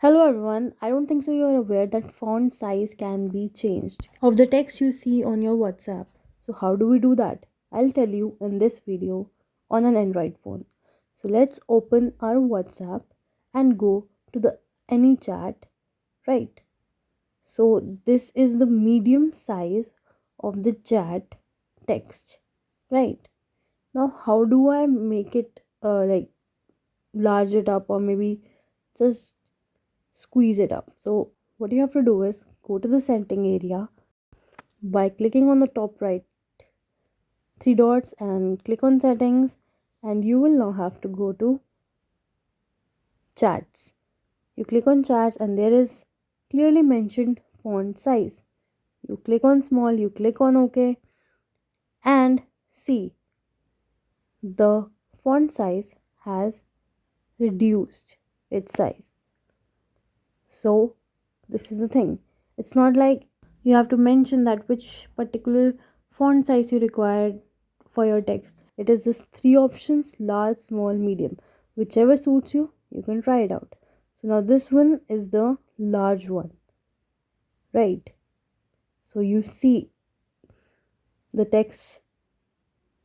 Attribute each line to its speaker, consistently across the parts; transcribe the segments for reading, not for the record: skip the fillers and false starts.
Speaker 1: Hello everyone, I don't think so you're aware that font size can be changed of the text you see on your WhatsApp. So how do we do that? I'll tell you in this video on an Android phone. So let's open our WhatsApp and go to the any chat, right? So this is the medium size of the chat text, right? Now how do I make it like large it up or maybe just squeeze it up? So what you have to do is go to the setting area by clicking on the top right three dots and click on settings, and you will now have to go to chats. You click on chats and there is clearly mentioned font size. You click on small, you click on OK, and see the font size has reduced its size. So this is the thing, it's not like you have to mention that which particular font size you require for your text. It is just three options: large, small, medium. Whichever suits you, you can try it out. So now this one is the large one, right? So you see the text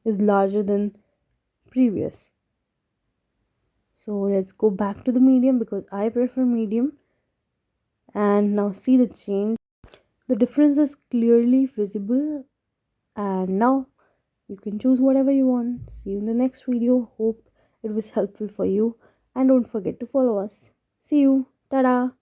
Speaker 1: is larger than previous. So let's go back to the medium because I prefer medium, and now see the change. The difference is clearly visible, and now you can choose whatever you want. See you in the next video. Hope it was helpful for you, and don't forget to follow us. See you. Tada.